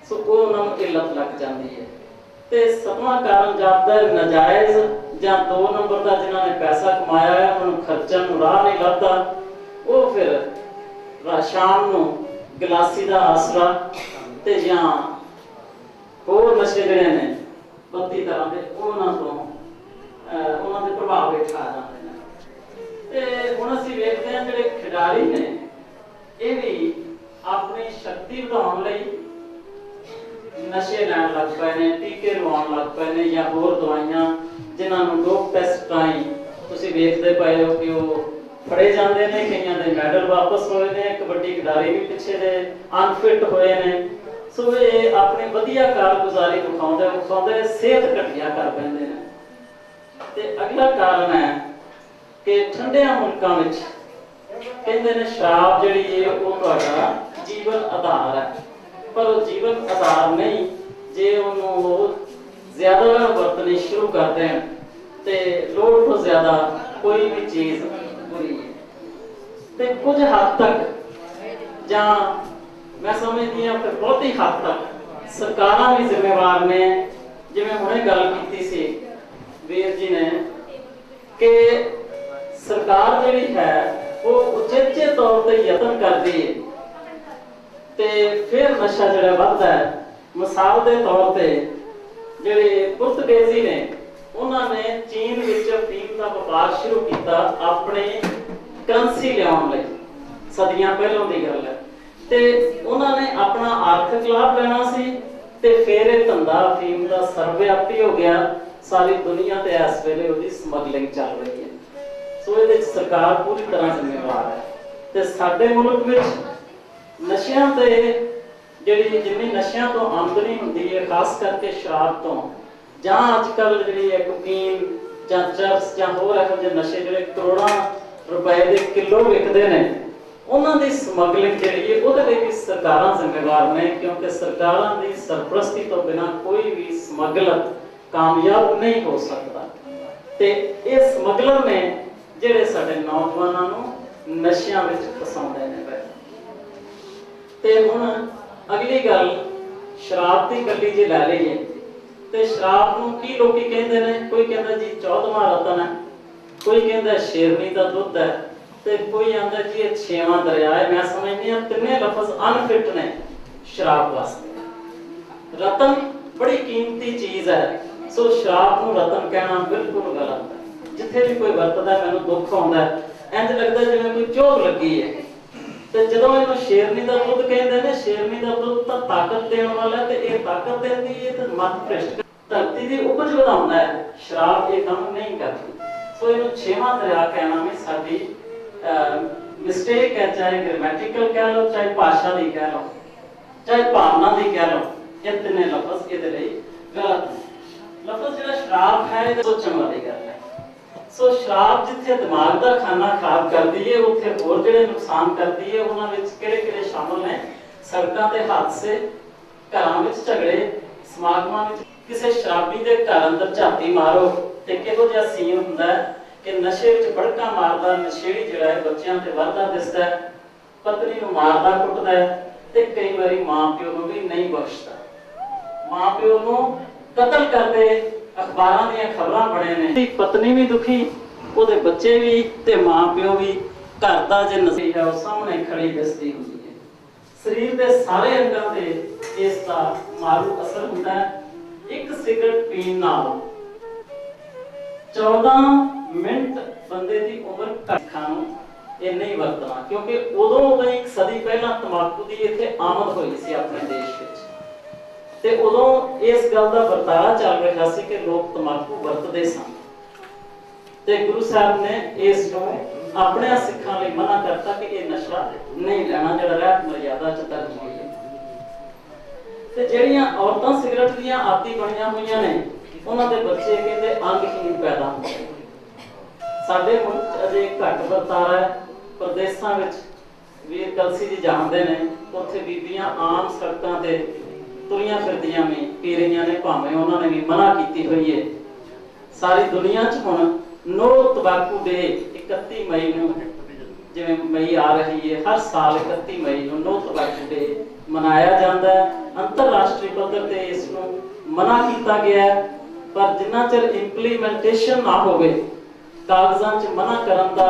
सो वो उन्होंने इलत लग जाती है। तो सतवां कारण जापदा नजायज़ या 2 नंबर का जिन्होंने पैसा कमाया है उन्होंने खर्चन राह नहीं लगता, वो फिर शाम को गिलासी का आसरा तो या होर नशे जिहड़े ने 32 तरह के उन्होंने प्रभाव हेठ आ जाते हैं। तो हुण असीं वेखदे हां जिहड़े खिडारी ने ये भी अपनी शक्ति बढ़ाउण लई नशे लैण लग पए ने, टीके लवाउण लग पए ने या होर दवाइयां जिन्होंने डोप टेस्ट राही तुसीं वेखदे पए हो कि वो फड़े जाते हैं। कईयां दे मैडल वापस होए ने, कबड्डी खिडारी भी पिछे दे अनफिट होए ने। सो ये अपनी वधिया कारगुजारी विखाउंदे सेहत घटिया कर पैंदे ने। ते अगला कारण है कि ठंडिया मुल्कां विच कहंदे ने शराब जिहड़ी है वो तुहाडा जीवन आधार है, पर वो जीवन आधार नहीं जे उन्होंने ज्यादा वरतनी शुरू कर दें तो लोड़ तो ज्यादा कोई भी चीज बुरी है। तो कुछ हद तक या मैं समझती हूँ कि बहुत ही हद तक सरकारां भी जिम्मेवार ने। जिवें हुणे गल कीती सी वीर जी ने कि सरकार जिहड़ी है वो उचेचे तौर पर यतन करती है तो फिर नशा जिहड़ा वधदा है। मिसाल के तौर पर जिहड़े पुर्तगेजी ने उन्होंने चीन विच अफीम का व्यापार शुरू किया अपने करंसी लियाउण लई, सदियां पहलों की गल है। तो उन्होंने अपना आर्थिक लाभ लेना सी ते फिर यह धंधा अफीम का सर्वव्यापी हो गया। सारी दुनिया ते इस वेले उसकी समगलिंग चल रही है। सो ये सरकार पूरी तरह जिम्मेवार है। तो साडे मुल्क विच नशियां ते जिहड़ी जिन्नी नशियां तो आमदनी हुंदी है खास करके शराब तो जां अजकल जिहड़ी है कोकीन जां चरस जां होर इहो जिहे नशे जिहड़े करोड़ां रुपए दे किलो विकदे ने उन्हां दी समगलिंग जिहड़ी है उहदे लई भी सरकारां जिम्मेवार ने, क्योंकि सरकारां दी सरपरस्ती तो बिना कोई भी समगलर कामयाब नहीं हो सकता। ते इह समगलर ने जिहड़े साडे नौजवानां नूं नशियां विच फसाउंदे ने। ते हुण अगली गल शराब की गली जे लै लईए तो शराब नूं की लोग कहते हैं। कोई कहता जी 14वां रतन है, कोई कहता शेरनी का दुध है, तो कोई आंदा जी 6वां दरिया है। मैं समझदी हां तिन्ने लफज अनफिट ने शराब वास्ते। रतन बड़ी कीमती चीज़ है, सो शराब नूं रतन कहना बिल्कुल गलत है। जिथे भी कोई वरतदा मैनूं दुख आउंदा इंज लगदा जिवें कोई चोभ लगी है। तो जो इन्होंने शेरनी का दुध कहते हैं, शेरनी का दुध तो ताकत देने वाला है, तो ये ताकत देती है तो मत भ्रष्ट धरती की उपज बढ़ाता है। शराब ये काम नहीं करती। सो इन्हों 6वां दरिया कहना भी साडी मिस्टेक है, चाहे ग्रामेटिकल कह लो, चाहे भाषा की कह लो, चाहे भावना की कह लो। ये तिने लफज ये गलत है। लफज जो शराब है सोचने वाली गल है। सो शराब जिथे दिमाग का खाना खराब करती है उत्थे होर जिहड़े नुकसान करती है उन्हां विच किहड़े-किहड़े शामिल ने। सड़कों ते हादसे, घरां विच झगड़े, समागमां विच किसी शराबी के घर अंदर झाती मारो तो किहो जिहा सीन हुंदा है कि नशे विच बड़का मारदा नशेड़ी जिहड़ा है बच्चों ते वधदा दिसदा है, पत्नी नूं मारदा कुटदा है ते कई बारी मां प्यो नूं भी नहीं बख्शदा। मां प्यो नूं कतल करदे अखबारां दी खबरां बड़े ने। पत्नी भी दुखी, उहदे बच्चे भी ते मां प्यो भी। घर दा जे नसीब है वो सामने खड़ी दिसदी हुंदी है। शरीर के सारे अंगां ते इसका मारू असर हुंदा है। एक सिगरेट पीण नाल 14 मिनट बंदे की उम्र घटना ये नहीं वरतना, क्योंकि उदों एक सदी पहला तंबाकू की इत्थे आमद हुई सी अपने देश विच। ते उदों इस गल का वरतारा चल रहा सी कि लोग तंबाकू वरतते सन। ते गुरु साहब ने इस अपने सिखां लई मना करता कि यह नशा नहीं लेना, जिहड़ा रहत मर्यादा च दर्ज होई है। ते जिहड़ियां औरतां सिगरेट दीयां आदी बणीਆਂ होईयां ने उन्हां दे बच्चे कहंदे अंगहीन पैदा होंदे। साडे मुल्क अजे घट वरतारा है। प्रदेशां विच वीर कलसी जी जानते ने, उत्थे बीबियां आम सड़कों ते तुरियां फिरदियां ने, पी रही ने, भावें उन्होंने भी मना की हुई है। सारी दुनिया च हुण नो तंबाकू डे 31 मई नूं जिवें मई आ रही है, हर साल 31 मई को नो टोबैको डे मनाया जाता है। अंतरराष्ट्रीय पद्धर ते इसनूं मना किया गया है, पर जिन्ना चिर इंप्लीमेंटेशन ना होवे, कागजां च मना करन दा,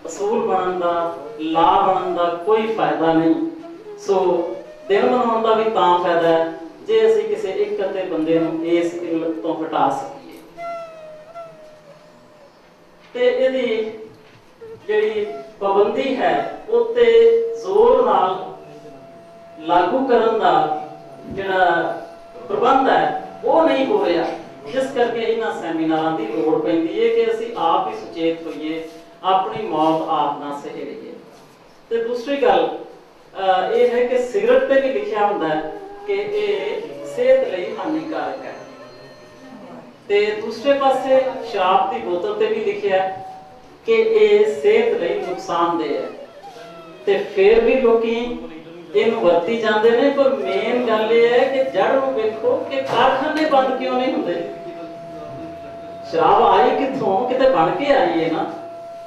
असूल बनन दा, ला बनन दा कोई फायदा नहीं। सो दिन मनाउण दा भी तां फायदा है जे असीं किसी एक अते बंदे नूं इस इल्लत तो हटा सकीए। ते इहदी जिहड़ी पाबंदी है उत्ते जोर नाल लागू करन दा जिहड़ा प्रबंध है वो नहीं हो रहा, जिस करके इन्हां सैमीनारां दी लोड़ पैंदी है कि असीं आप ही सुचेत होइए, अपनी मौत आप ना सहेड़ीए। ते दूसरी गल ये है कि सिगरेट पे भी लिखिया हुंदा है कि ये सेहत लई हानिकारक है, ते दूसरे पासे शराब की बोतल ते भी लिखिया है कि ये सेहत लई नुकसानदेह है, ते फिर भी लोकी इहनूं वरती जांदे ने। पर मेन गल ये है कि जड़ नूं वेखो कि कारखाने बंद क्यों नहीं हुंदे। शराब आई कित्थों, किते बन के आई है ना,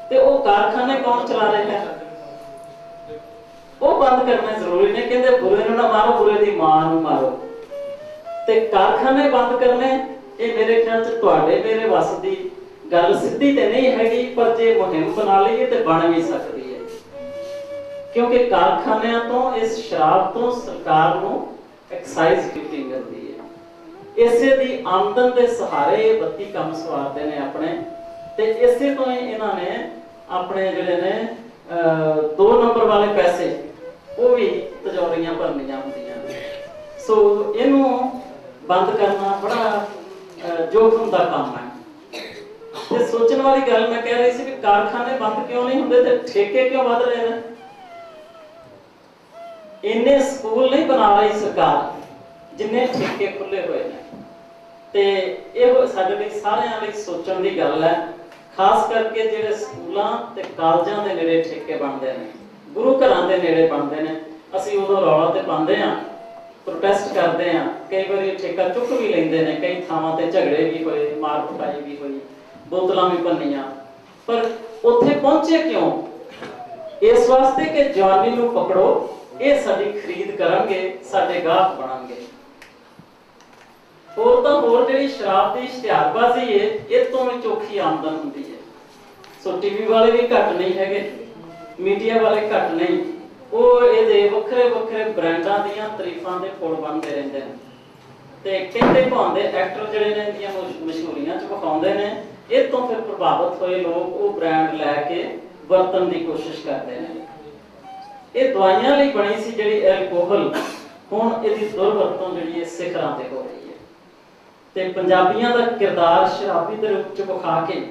ते वो कारखाने कौन चला रहा है, वो बंद करने जरूरी ने। कहते बुरे नूं ना मारो, बुरे दी मां नूं मारो। ते कारखाने बंद करने ये मेरे ख्याल च तुहाडे मेरे वस दी गल सीधी ते नहीं हैगी, पर जे मुहिम बना लईए ते बन भी सकदी है, क्योंकि कारखानियां तो इस शराब तो सरकार नूं एक्साइज ड्यूटी मिलदी है। इसे दी आमदन दे सहारे ये बत्ती काम सवारदे ने अपने, ते इसे तो ही इन्हां ने अपने जिहड़े ने 2 नंबर वाले पैसे वो भी तिजोरियां भरनियां हुंदियां। सो इनू बंद करना बड़ा जोखिम दा काम है। ते सोचण वाली गल मैं कह रही सी कि कारखाने बंद क्यों नहीं हुंदे ते ठेके क्यों वध रहे हैं। इन्ने स्कूल नहीं बना रही सरकार जिन्ने ठेके खुले हुए हैं, ते ये साडे लई सारिਆਂ ਲਈ सोचण दी गल है। खास करके जिहड़े स्कूलां ते कालजां दे नेड़े ठेके बनदे ने, गुरु घरां दे नेड़े बनदे ने, ਅਸੀਂ ਉਦੋਂ ਰੌਲਾ ਤੇ ਪਾਉਂਦੇ ਆ, ਪ੍ਰੋਟੈਸਟ ਕਰਦੇ ਆ, ਕਈ ਵਾਰੀ ਠੇਕਾ ਚੁੱਕ ਵੀ ਲੈਂਦੇ ਨੇ, ਕਈ ਥਾਵਾਂ ਤੇ ਝਗੜੇ ਵੀ ਹੋਏ, ਮਾਰ ਕੁਟਾਈ ਵੀ ਹੋਈ, ਬੋਤਲਾਂ ਵੀ ਭੰਨੀਆਂ, ਪਰ ਉੱਥੇ ਪਹੁੰਚੇ ਕਿਉਂ? ਇਸ ਵਾਸਤੇ ਕਿ ਜਵਾਨੀ ਨੂੰ ਪਕੜੋ, ਇਹ ਸਾਡੀ ਖਰੀਦ ਕਰਨਗੇ, ਸਾਡੇ ਗਾਹਕ ਬਣਨਗੇ। ਹੋਰ ਤਾਂ ਹੋਰ ਜਿਹੜੀ ਸ਼ਰਾਬ ਦੀ ਇਸ਼ਤਿਹਾਰਬਾਜ਼ੀ ਹੈ, ਇਹ ਤੋਂ ਵੀ ਚੋਖੀ ਆਮਦਨ ਹੁੰਦੀ ਹੈ। ਸੋ ਟੀਵੀ ਵਾਲੇ ਵੀ ਘੱਟ ਨਹੀਂ ਹੈਗੇ, ਮੀਡੀਆ ਵਾਲੇ ਘੱਟ ਨਹੀਂ, ਉਹ ਇਹਦੇ ਵੱਖਰੇ ਵੱਖਰੇ ਬ੍ਰਾਂਡਾਂ ਦੀਆਂ ਤਾਰੀਫਾਂ ਦੇ ਪੁਲ ਬਣਦੇ ਰਹਿੰਦੇ ਨੇ, ਤੇ ਕਹਿੰਦੇ ਭਾਉਂਦੇ ਐਕਟਰ ਜਿਹੜੇ ਨੇ ਦੀਆਂ ਮਸ਼ਹੂਰੀਆਂ ਚ ਵਿਖਾਉਂਦੇ ਨੇ। ਇਹ ਤੋਂ ਫਿਰ ਪ੍ਰਭਾਵਿਤ ਹੋਏ ਲੋਕ ਉਹ ਬ੍ਰਾਂਡ ਲੈ ਕੇ ਵਰਤਣ ਦੀ ਕੋਸ਼ਿਸ਼ ਕਰਦੇ ਨੇ। ਇਹ ਦਵਾਈਆਂ ਲਈ ਬਣੀ ਸੀ ਜਿਹੜੀ ਐਲਕੋਹਲ, ਹੁਣ ਇਹਦੀ ਦੁਰਵਰਤੋਂ ਜਿਹੜੀ ਹੈ ਸਿਖਰਾਂ ਤੇ ਹੋ ਰਹੀ ਹੈ। ਤੇ ਪੰਜਾਬੀਆਂ ਦਾ ਕਿਰਦਾਰ ਸ਼ਰਾਬੀ ਦੇ ਰੂਪ ਚ ਵਿਖਾ ਕੇ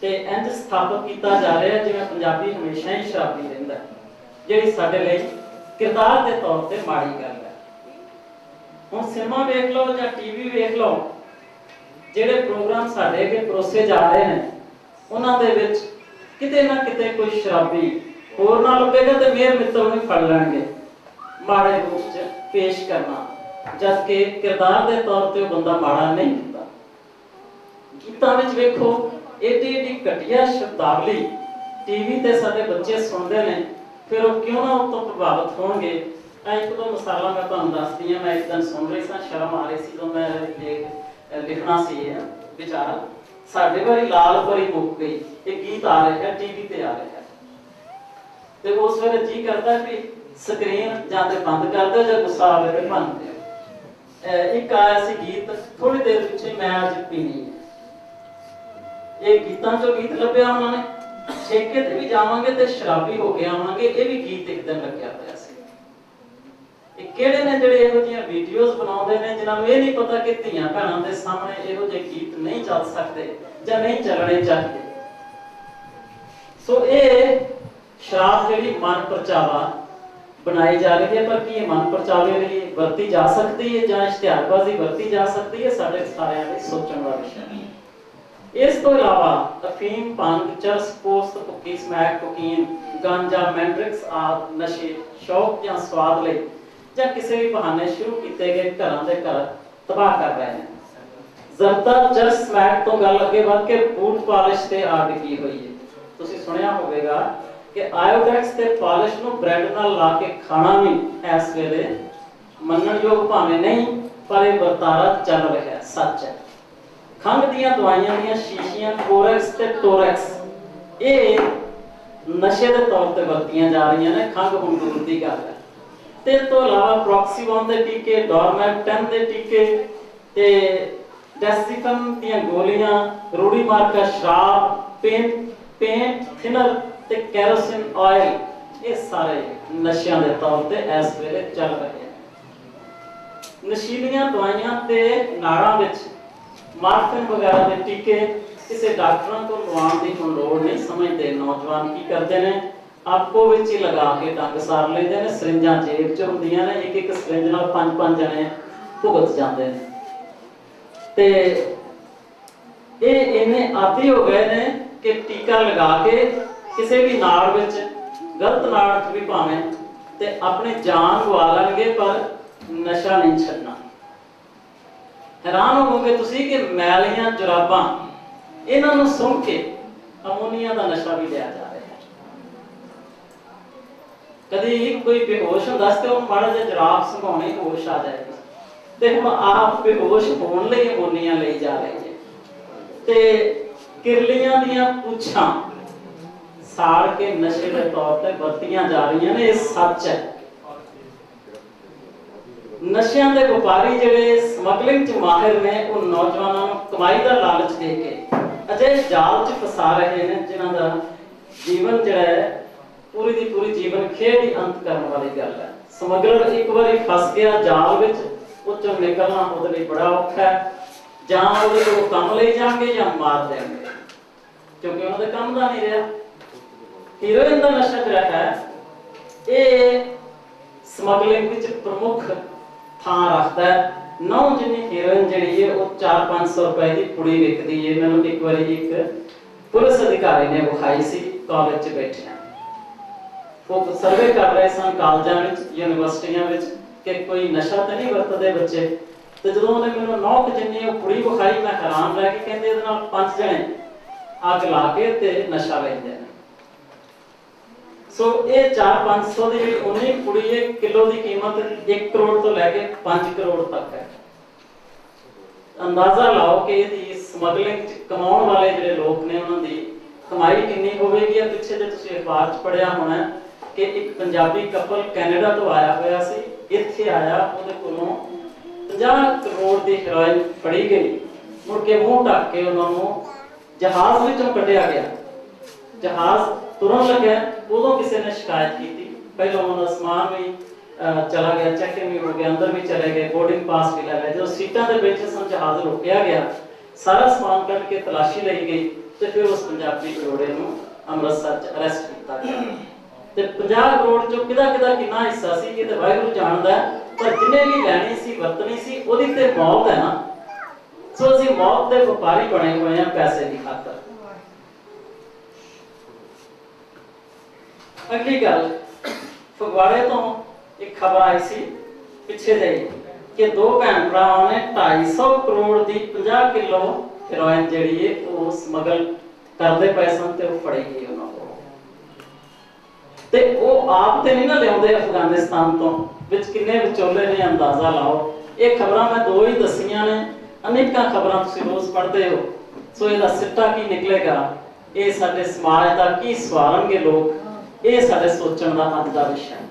ਤੇ ਇੰਜ ਸਥਾਪਿਤ ਕੀਤਾ ਜਾ ਰਿਹਾ ਜਿਵੇਂ ਪੰਜਾਬੀ ਹਮੇਸ਼ਾ ਹੀ ਸ਼ਰਾਬੀ ਰਹਿੰਦਾ, ਜਿਹੜੀ ਸਾਡੇ ਲਈ ਕਿਰਦਾਰ ਦੇ ਤੌਰ ਤੇ ਮਾੜੀ ਗੱਲ ਹੈ। ਹੁਣ ਸਿਨੇਮਾ ਵੇਖ ਲਓ ਜਾਂ ਟੀਵੀ ਵੇਖ ਲਓ, ਜਿਹੜੇ ਪ੍ਰੋਗਰਾਮ ਸਾਡੇ ਅੱਗੇ ਪਰੋਸੇ ਜਾ ਰਹੇ ਨੇ, ਉਹਨਾਂ ਦੇ ਵਿੱਚ ਕਿਤੇ ਨਾ ਕਿਤੇ ਕੋਈ ਸ਼ਰਾਬੀ ਹੋਰ ਨਾ ਲੱਭੇਗਾ ਤੇ ਮੇਰ ਮਿੱਤਰ ਨੂੰ ਫੜ ਲੈਣਗੇ ਮਾੜੇ ਰੂਪ 'ਚ ਪੇਸ਼ ਕਰਨਾ, ਜਦ ਕਿ ਕਿਰਦਾਰ ਦੇ ਤੌਰ ਤੇ ਉਹ ਬੰਦਾ ਮਾੜਾ ਨਹੀਂ ਹੁੰਦਾ। ਗੀਤਾਂ ਵਿੱਚ ਵੇਖੋ ਏਡੀ ਏਡੀ ਘਟੀਆ ਸ਼ਬਦਾਵਲੀ ਟੀਵੀ ਤੇ ਸਾਡੇ ਬੱਚੇ ਸੁਣਦੇ ਨੇ, ਫਿਰ ਉਹ ਕਿਉਂ ਨਾ ਉਹ ਤੋਂ ਪ੍ਰਭਾਵਿਤ ਹੋਣਗੇ। ਇੱਕ ਦੋ ਮਿਸਾਲਾਂ ਮੈਂ ਤੁਹਾਨੂੰ ਦੱਸਦੀ ਹਾਂ। ਮੈਂ ਇੱਕ ਦਿਨ ਸੁਣ ਰਹੀ ਸਾਂ, ਸ਼ਰਮ ਆ ਰਹੀ ਸੀ ਜਦੋਂ ਮੈਂ ਲਿਖਣਾ ਸੀ ਵਿਚਾਰ। ਸਾਡੇ ਵਾਰੀ ਲਾਲ ਪਰੀ ਮੁੱਕ ਗਈ, ਇਹ ਗੀਤ ਆ ਰਿਹਾ ਟੀਵੀ ਤੇ ਆ ਰਿਹਾ, ਤੇ ਉਸ ਵੇਲੇ ਜੀ ਕਰਦਾ ਵੀ ਸਕਰੀਨ ਜਾਂ ਤੇ ਬੰਦ ਕਰ ਦਿਓ ਜਾਂ ਗੁੱਸਾ ਆਵੇ ਤੇ ਭੰਨ ਦਿਓ। ਇੱਕ ਆਇਆ ਸੀ ਗੀਤ ਥੋੜੀ ਦੇਰ ਪਿੱਛੇ, ਮੈਂ ਅੱਜ ਪੀਣੀ ਹੈ। ਇਹ ਗੀਤਾਂ ਚੋਂ ਗੀਤ ਲੱਭਿਆ ਉਹਨਾਂ ਨੇ। ਠੇਕੇ ਤੇ ਵੀ ਜਾਵਾਂਗੇ ਤੇ ਸ਼ਰਾਬੀ ਹੋ ਕੇ ਆਵਾਂਗੇ, ਇਹ ਵੀ ਗੀਤ ਇੱਕ ਦਿਨ ਲੱਗਿਆ ਪਿਆ ਸੀ। ਇਹ ਕਿਹੜੇ ਨੇ ਜਿਹੜੇ ਇਹੋ ਜਿਹੀਆਂ ਵੀਡੀਓਜ਼ ਬਣਾਉਂਦੇ ਨੇ ਜਿਨ੍ਹਾਂ ਨੂੰ ਇਹ ਨਹੀਂ ਪਤਾ ਕਿ ਧੀਆਂ ਭੈਣਾਂ ਦੇ ਸਾਹਮਣੇ ਇਹੋ ਜਿਹੇ ਗੀਤ ਨਹੀਂ ਚੱਲ ਸਕਦੇ ਜਾਂ ਨਹੀਂ ਚੱਲਣੇ ਚਾਹੀਦੇ। ਸੋ ਇਹ ਸ਼ਰਾਬ ਜਿਹੜੀ ਮਨ ਪਰਚਾਵਾ ਬਣਾਈ ਜਾ ਰਹੀ ਹੈ, ਪਰ ਕੀ ਇਹ ਮਨ ਪਰਚਾਵੇ ਲਈ ਵਰਤੀ ਜਾ ਸਕਦੀ ਹੈ ਜਾਂ ਇਸ਼ਤਿਹਾਰਬਾਜ਼ੀ ਵਰਤੀ ਜਾ ਸਕਦੀ ਹੈ, ਸਾਡੇ ਸਾਰਿਆਂ ਲਈ ਸੋਚਣ ਦਾ ਵਿਸ਼ਾ ਹੈ। ਇਸ ਤੋਂ ਇਲਾਵਾ ਅਫੀਮ, ਭੰਗ, ਚਰਸ, ਪੋਸਤ, ਭੁੱਕੀ, ਸਮੈਕ, ਕੋਕੀਨ, ਗਾਂਜਾ, ਮੈਂਡਰਿਕਸ ਆਦਿ ਨਸ਼ੇ ਸ਼ੌਕ ਜਾਂ ਸਵਾਦ ਲਈ ਜਾਂ ਕਿਸੇ ਵੀ ਬਹਾਨੇ ਸ਼ੁਰੂ ਕੀਤੇ ਗਏ ਘਰਾਂ ਦੇ ਘਰ ਤਬਾਹ ਕਰ ਰਹੇ ਨੇ। ਜ਼ਰਦਾ, ਚਰਸ, ਸਮੈਕ ਤੋਂ ਗੱਲ ਅੱਗੇ ਵੱਧ ਕੇ ਬੂਟ ਪਾਲਿਸ਼ ਤੇ ਆ ਡਿੱਗੀ ਹੋਈ ਹੈ। ਤੁਸੀਂ ਸੁਣਿਆ ਹੋਵੇਗਾ कि आयोडेक्स ते पॉलिश नूं ब्रेड नाल ला के खाना भी इस वेले मनणयोग भावें नहीं, पर यह वर्तारा चल रहा है, सच है। खंघ दीयां दवाइयां दीयां शीशियां कोरेक्स ते टोरेक्स ये नशे के तौर पर वरतियां जा रही ने। खंघ हुण दूर दी गल है। ते इस तो इलावा प्रॉक्सीबॉन के टीके, डॉर्मेट-10 के टीके ते डेसिफन दीयां गोलियां, रूडी मार्का शराब, पेंट थिनर ते कैरोसिन ऑयल, ये सारे नशियां के तौर पर इस वेले चल रहे हैं। नशीलियां दवाइयां ते नाड़ां विच मार्फिन वगैरह के टीके किसी डॉक्टरों को लवाउण की हुण लोड़ नहीं समझते। नौजवान की करते हैं, आपको विच ही लगा के डंग सार लेंदे ने। सरिंजां जेब च हुंदियां ने, एक एक सरिंज नाल 5-5 जने भुगत जाते हैं। ते ये इन्ने आदी हो गए ने कि टीका लगा के किसी भी नाड़ विच, गलत नाड़ च भी भावें ते अपनी जान गवा लेंगे, पर नशा नहीं छड्डना। हैरान होवोगे तुसीं कि मैलियां जुराबां इन्हां नूं सुन के अमोनीया का नशा भी लिया जा रहा है। कभी कोई बेहोश होंदा ते उहनूं माड़ा जिहा जुराब संघाउणी होश आ जाएगी, ते हुण आप बेहोश होण लई अमोनीया लई जा रहे हैं। ते किरलियां दीयां पुच्छां साड़ के नशे के तौर पर वरतियां जा रही ने, ये सच है। नशियां दे व्यापारी जिहड़े समगलिंग च माहिर ने, वो नौजवानों को कमाई का लालच दे के अजे जाल च फसा रहे हैं, जिन्हां दा जीवन जिहड़ा है पूरी दी पूरी जीवन खेड ही अंत करने वाली गल है। समगलर एक बार फस गया जाल विच, उच्चों निकलना उहदे लई बड़ा औखा है। जां उहदे कोल कम लई जाणगे जां मार देणगे, क्योंकि उहनां दे काम दा नहीं रहा। हीरोइन का नशा जिहड़ा है ये समगलिंग विच प्रमुख थां रखता है। 9 जिन्नी हीरोइन जिहड़ी है वो 400-500 रुपए की पुड़ी विकदी है। मैनूं एक बार एक पुलिस अधिकारी ने विखाई सी, कॉलेज च बैठे वो सर्वे कर रहे सन कॉलेजां विच, यूनिवर्सिटियां विच कि कोई नशा तो नहीं वरतदे बच्चे। तो जो उन्होंने मैनूं 9 जिन्नी वो पुड़ी विखाई, मैं हैरान रह के कहंदे इहदे नाल 5 जणे अग ला के ते नशा लैंदे ने। सो ये 400-500 की जी उन्नी पुड़ी है, किलो की कीमत 1 करोड़ तो लैके 5 करोड़ तक है। अंदाजा लाओ कि ये समगलिंग कमाने वाले जो लोग ने उन्होंने कमाई कितनी होगी। पिछे जो तुसीं अखबार च पढ़िया होना कि एक पंजाबी कपल कैनेडा तो आया हुआ सी, इत्थे आया, उहदे कोलों 50 करोड़ की हेरोइन फड़ी गई। मुड़ के मूँह ढक के उन्होंने जहाज विचों कढ़िया गया। जहाज तुरन लगे, उदों किसी ने शिकायत की थी। पहले उन्होंने समान भी चला गया, चेकिंग भी हो गया, अंदर भी चले गए, बोर्डिंग पास भी ले गए। जो सीटां दे बैठे सन जहाज रोकिया गया, सारा समान कट के तलाशी ली गई, तो फिर उस पंजाबी जोड़े नूं अमृतसर च अरेस्ट किया गया। ते 50 करोड़ चों किदा कितना हिस्सा सी ये तो वाहिगुरू जानदा है, पर जिन्हें भी लैनी सी वरतनी सी ओदी ते मौत है ना। सो असीं मौत दे व्यापारी बने हुए हैं पैसे की खातर। अगली गल, फगवाड़े तो एक खबर आई सी पिछे जी कि 2 भैन भरावां ने 250 करोड़ की 50 किलो हेरोइन जिहड़ी है वो स्मगल करते पे सन ते वो फड़ी गई उन्हां कोल। ते वो आप ते नहीं ना लियाउंदे अफगानिस्तान तो, विच किन्ने विचोले ने अंदाजा लाओ। ये खबरां मैं 2 ही दसियां ने, अनेकां खबरां तुसीं रोज़ पढ़दे हो। सो इहदा सिट्टा की निकलेगा, ये साडे समाज दा की सवारनगे लोग, ये साडे सोचण दा अज दा विषय है।